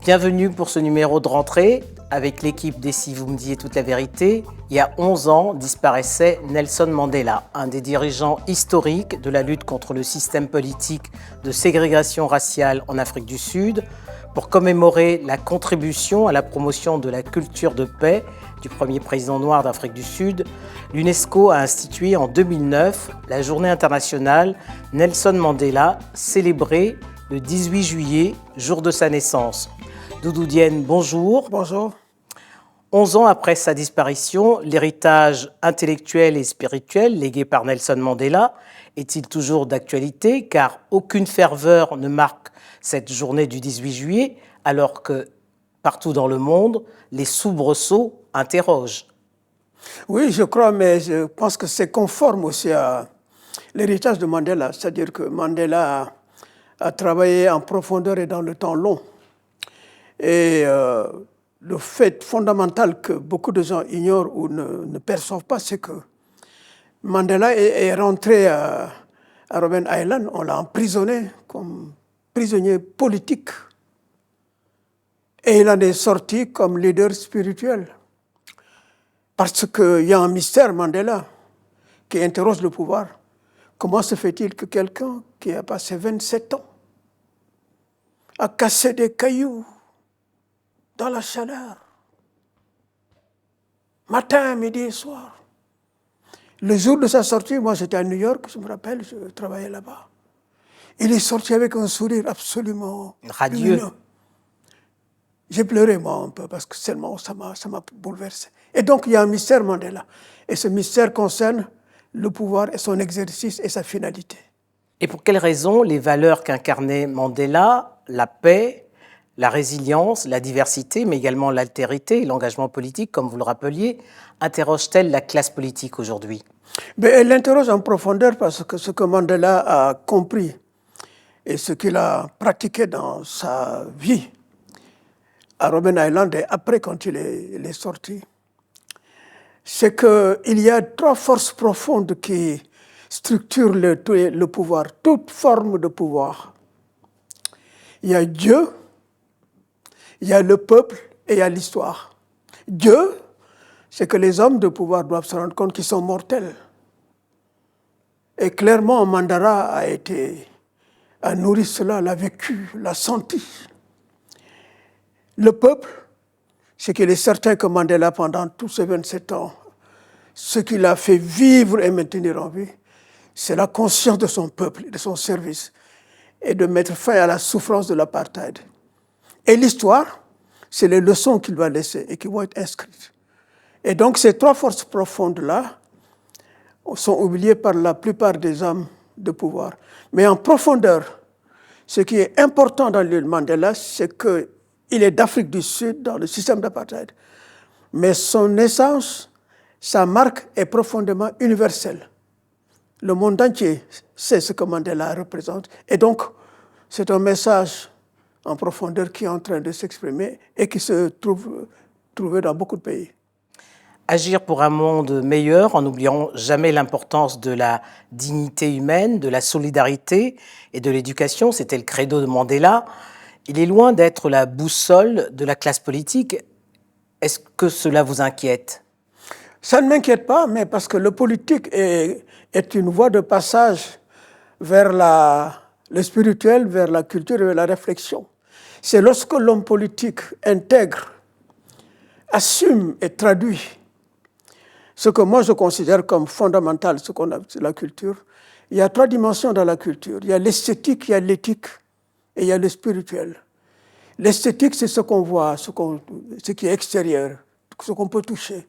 Bienvenue pour ce numéro de rentrée. Avec l'équipe des Si vous me disiez toute la vérité, il y a 11 ans disparaissait Nelson Mandela, un des dirigeants historiques de la lutte contre le système politique de ségrégation raciale en Afrique du Sud. Pour commémorer la contribution à la promotion de la culture de paix du premier président noir d'Afrique du Sud, l'UNESCO a institué en 2009 la journée internationale Nelson Mandela, célébrée le 18 juillet, jour de sa naissance. Doudou Diène, bonjour. Bonjour. 11 ans après sa disparition, l'héritage intellectuel et spirituel légué par Nelson Mandela est-il toujours d'actualité, car aucune ferveur ne marque cette journée du 18 juillet, alors que partout dans le monde, les soubresauts interrogent. Oui, je crois, mais je pense que c'est conforme aussi à l'héritage de Mandela, c'est-à-dire que Mandela a travaillé en profondeur et dans le temps long. Et le fait fondamental que beaucoup de gens ignorent ou ne perçoivent pas, c'est que Mandela est rentré à Robben Island, on l'a emprisonné comme prisonnier politique. Et il en est sorti comme leader spirituel. Parce qu'il y a un mystère Mandela qui interroge le pouvoir. Comment se fait-il que quelqu'un qui a passé 27 ans a cassé des cailloux dans la chaleur, matin, midi et soir. Le jour de sa sortie, moi j'étais à New York, je me rappelle, je travaillais là-bas. Il est sorti avec un sourire absolument radieux. lumineux. J'ai pleuré moi un peu parce que seulement ça m'a bouleversé. Et donc il y a un mystère Mandela. Et ce mystère concerne le pouvoir et son exercice et sa finalité. Et pour quelles raisons les valeurs qu'incarnait Mandela, la paix, la résilience, la diversité, mais également l'altérité et l'engagement politique, comme vous le rappeliez, interrogent-elles la classe politique aujourd'hui? Elle l'interroge en profondeur parce que ce que Mandela a compris et ce qu'il a pratiqué dans sa vie à Robben Island et après quand il est sorti, c'est qu'il y a trois forces profondes qui structurent le pouvoir, toute forme de pouvoir. Il y a Dieu, il y a le peuple et il y a l'histoire. Dieu, c'est que les hommes de pouvoir doivent se rendre compte qu'ils sont mortels. Et clairement, Mandela a nourri cela, l'a vécu, l'a senti. Le peuple, c'est qu'il est certain que Mandela, pendant tous ces 27 ans, ce qu'il a fait vivre et maintenir en vie, c'est la conscience de son peuple, de son service, et de mettre fin à la souffrance de l'apartheid. Et l'histoire, c'est les leçons qu'il va laisser et qui vont être inscrites. Et donc ces trois forces profondes-là sont oubliées par la plupart des hommes de pouvoir. Mais en profondeur, ce qui est important dans le Mandela, c'est qu'il est d'Afrique du Sud, dans le système d'apartheid. Mais son essence, sa marque est profondément universelle. Le monde entier sait ce que Mandela représente. Et donc, c'est un message en profondeur qui est en train de s'exprimer et qui se trouve dans beaucoup de pays. Agir pour un monde meilleur en n'oubliant jamais l'importance de la dignité humaine, de la solidarité et de l'éducation, c'était le credo de Mandela. Il est loin d'être la boussole de la classe politique. Est-ce que cela vous inquiète? Ça ne m'inquiète pas, mais parce que le politique est une voie de passage vers le spirituel, vers la culture et vers la réflexion. C'est lorsque l'homme politique intègre, assume et traduit ce que moi je considère comme fondamental, ce qu'on appelle la culture. Il y a trois dimensions dans la culture. Il y a l'esthétique, il y a l'éthique et il y a le spirituel. L'esthétique, c'est ce qu'on voit, ce qui est extérieur, ce qu'on peut toucher.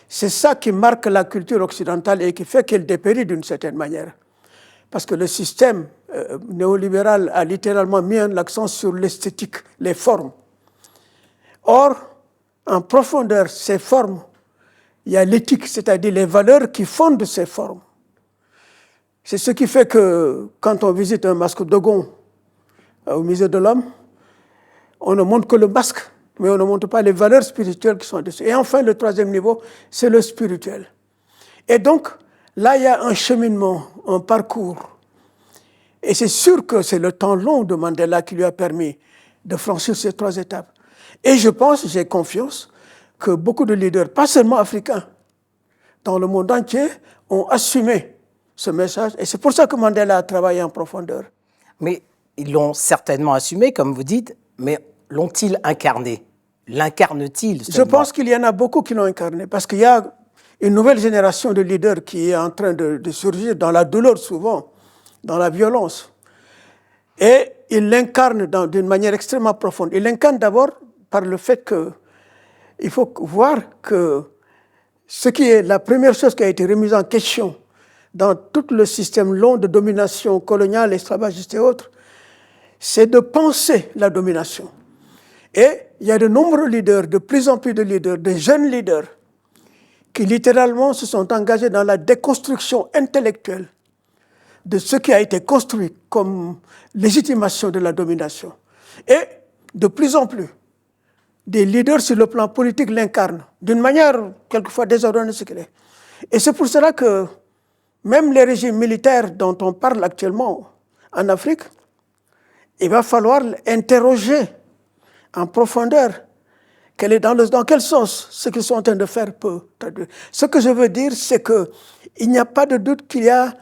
C'est ça qui marque la culture occidentale et qui fait qu'elle dépérit d'une certaine manière. Parce que le système néolibéral a littéralement mis l'accent sur l'esthétique, les formes. Or, en profondeur, ces formes, il y a l'éthique, c'est-à-dire les valeurs qui fondent ces formes. C'est ce qui fait que quand on visite un masque Dogon au musée de l'homme, on ne montre que le masque, mais on ne montre pas les valeurs spirituelles qui sont dessus. Et enfin, le troisième niveau, c'est le spirituel. Et donc, là, il y a un cheminement, un parcours. Et c'est sûr que c'est le temps long de Mandela qui lui a permis de franchir ces 3 étapes. Et je pense, j'ai confiance, que beaucoup de leaders, pas seulement africains, dans le monde entier, ont assumé ce message. Et c'est pour ça que Mandela a travaillé en profondeur. Mais ils l'ont certainement assumé, comme vous dites, mais l'ont-ils incarné? L'incarne-t-il Je pense qu'il y en a beaucoup qui l'ont incarné, parce qu'il y a une nouvelle génération de leaders qui est en train de surgir dans la douleur souvent, dans la violence. Et il l'incarne d'une manière extrêmement profonde. Il l'incarne d'abord par le fait qu'il faut voir que ce qui est la première chose qui a été remise en question dans tout le système long de domination coloniale, esclavagiste et autres, c'est de penser la domination. Et il y a de nombreux leaders, de plus en plus de leaders, de jeunes leaders, qui littéralement se sont engagés dans la déconstruction intellectuelle de ce qui a été construit comme légitimation de la domination. Et de plus en plus, des leaders sur le plan politique l'incarnent, d'une manière quelquefois désordonnée ce qu'il est. Et c'est pour cela que même les régimes militaires dont on parle actuellement en Afrique, il va falloir interroger en profondeur dans quel sens ce qu'ils sont en train de faire peut traduire. Ce que je veux dire, c'est qu'il n'y a pas de doute qu'il y a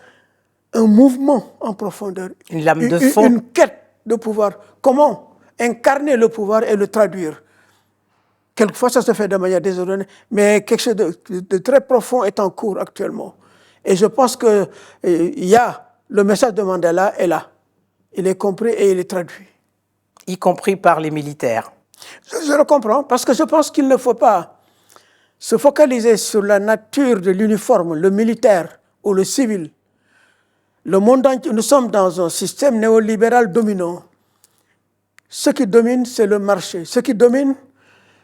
un mouvement en profondeur, une lame de fond, une quête de pouvoir. Comment incarner le pouvoir et le traduire? Quelquefois, ça se fait de manière désordonnée, mais quelque chose de très profond est en cours actuellement. Et je pense qu'il y a le message de Mandela est là. Il est compris et il est traduit. Y compris par les militaires. Je le comprends, parce que je pense qu'il ne faut pas se focaliser sur la nature de l'uniforme, le militaire ou le civil. Le monde entier, nous sommes dans un système néolibéral dominant. Ce qui domine, c'est le marché. Ce qui domine,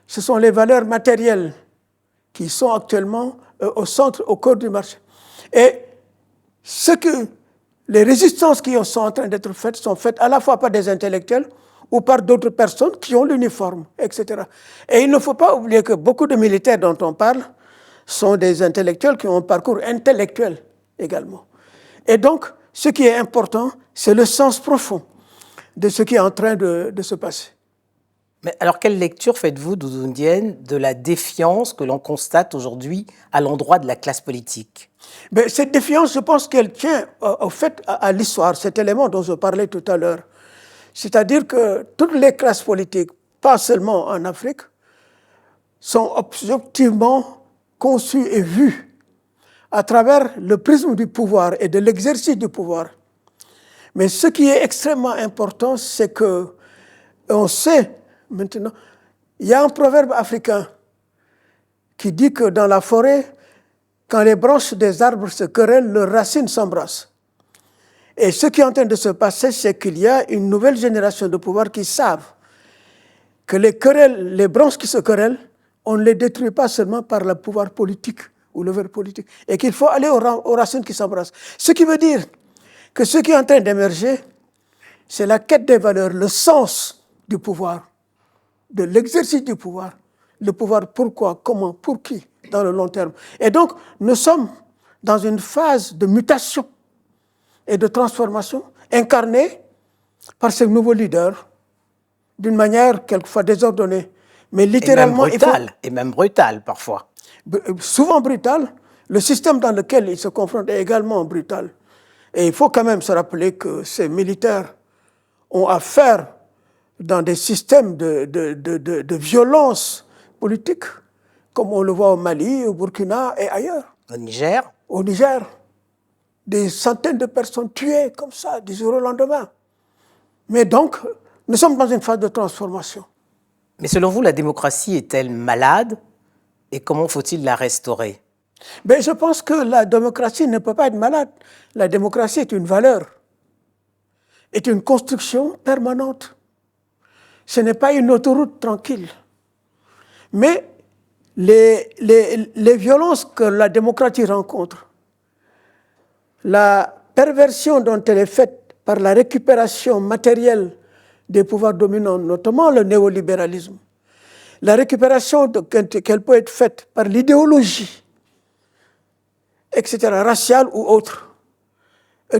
ce sont les valeurs matérielles qui sont actuellement au centre, au cœur du marché. Et les résistances qui sont en train d'être faites sont faites à la fois par des intellectuels ou par d'autres personnes qui ont l'uniforme, etc. Et il ne faut pas oublier que beaucoup de militaires dont on parle sont des intellectuels qui ont un parcours intellectuel également. Et donc, ce qui est important, c'est le sens profond de ce qui est en train de se passer. Mais alors, quelle lecture faites-vous, Doudou Ndiaye, de la défiance que l'on constate aujourd'hui à l'endroit de la classe politique? Mais cette défiance, je pense qu'elle tient au fait à l'histoire, cet élément dont je parlais tout à l'heure. C'est-à-dire que toutes les classes politiques, pas seulement en Afrique, sont objectivement conçues et vues à travers le prisme du pouvoir et de l'exercice du pouvoir. Mais ce qui est extrêmement important, c'est qu'on sait maintenant, il y a un proverbe africain qui dit que dans la forêt, quand les branches des arbres se querellent, leurs racines s'embrassent. Et ce qui est en train de se passer, c'est qu'il y a une nouvelle génération de pouvoir qui savent que les branches qui se querellent, on ne les détruit pas seulement par le pouvoir politique ou le verbe politique, et qu'il faut aller aux racines qui s'embrassent. Ce qui veut dire que ce qui est en train d'émerger, c'est la quête des valeurs, le sens du pouvoir, de l'exercice du pouvoir. Le pouvoir, pourquoi, comment, pour qui, dans le long terme. Et donc, nous sommes dans une phase de mutation et de transformation incarnée par ces nouveaux leaders d'une manière quelquefois désordonnée. Mais littéralement, et même brutale parfois. Souvent brutale. Le système dans lequel ils se confrontent est également brutal. Et il faut quand même se rappeler que ces militaires ont affaire dans des systèmes de violence politique, comme on le voit au Mali, au Burkina et ailleurs. Au Niger? Au Niger. Des centaines de personnes tuées comme ça, du jour au lendemain. Mais donc, nous sommes dans une phase de transformation. Mais selon vous, la démocratie est-elle malade? Et comment faut-il la restaurer? Mais je pense que la démocratie ne peut pas être malade. La démocratie est une valeur, est une construction permanente. Ce n'est pas une autoroute tranquille. Mais les violences que la démocratie rencontre, la perversion dont elle est faite par la récupération matérielle des pouvoirs dominants, notamment le néolibéralisme, la récupération qu'elle peut être faite par l'idéologie, etc., raciale ou autre,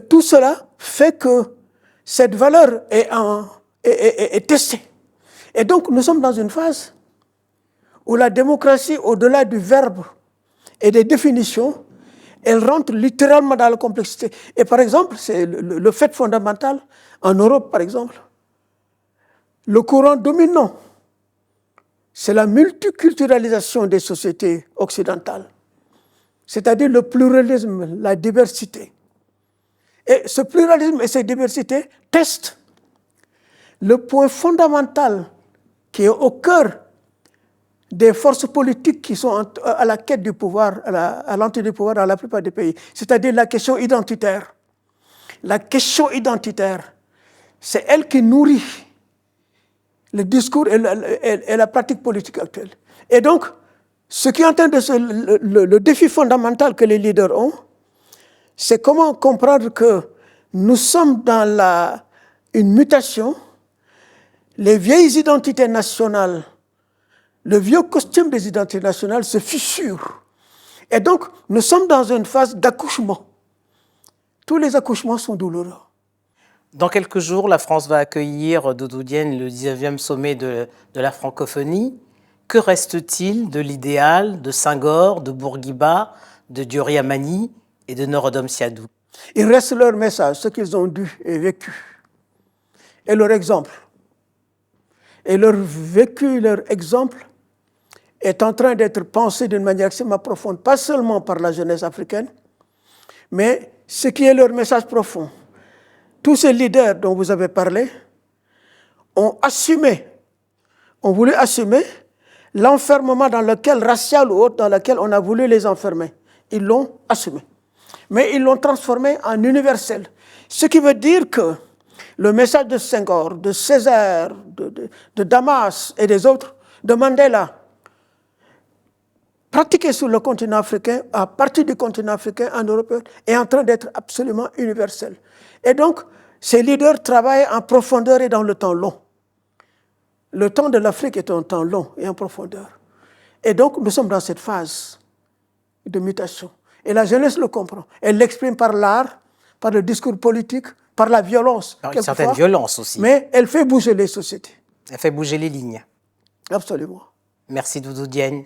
tout cela fait que cette valeur est testée. Et donc, nous sommes dans une phase où la démocratie, au-delà du verbe et des définitions, elle rentre littéralement dans la complexité. Et par exemple, c'est le fait fondamental, en Europe par exemple, le courant dominant, c'est la multiculturalisation des sociétés occidentales, c'est-à-dire le pluralisme, la diversité. Et ce pluralisme et cette diversité testent le point fondamental qui est au cœur des forces politiques qui sont à la quête du pouvoir, à l'entrée du pouvoir dans la plupart des pays, c'est-à-dire la question identitaire. La question identitaire, c'est elle qui nourrit le discours et la pratique politique actuelle. Et donc, ce qui est en train de le défi fondamental que les leaders ont, c'est comment comprendre que nous sommes dans une mutation, les vieilles identités nationales, le vieux costume des identités nationales se fissure. Et donc, nous sommes dans une phase d'accouchement. Tous les accouchements sont douloureux. Dans quelques jours, la France va accueillir, Doudou Diène, le 19e sommet de la francophonie. Que reste-t-il de l'idéal de Senghor, de Bourguiba, de Diori Amani et de Norodom Siadou? Il reste leur message, ce qu'ils ont dû et vécu, et leur exemple. Et leur vécu, leur exemple, est en train d'être pensé d'une manière extrêmement profonde, pas seulement par la jeunesse africaine, mais ce qui est leur message profond. Tous ces leaders dont vous avez parlé ont voulu assumer l'enfermement dans lequel, racial ou autre, dans lequel on a voulu les enfermer. Ils l'ont assumé. Mais ils l'ont transformé en universel. Ce qui veut dire que le message de Senghor, de Césaire, de Damas et des autres, de Mandela, pratiqué sur le continent africain, à partir du continent africain, en Europe, est en train d'être absolument universel. Et donc, ces leaders travaillent en profondeur et dans le temps long. Le temps de l'Afrique est un temps long et en profondeur. Et donc, nous sommes dans cette phase de mutation. Et la jeunesse le comprend. Elle l'exprime par l'art, par le discours politique, par la violence. Une certaine violence aussi. Mais elle fait bouger les sociétés. Elle fait bouger les lignes. Absolument. Merci Doudou Diène.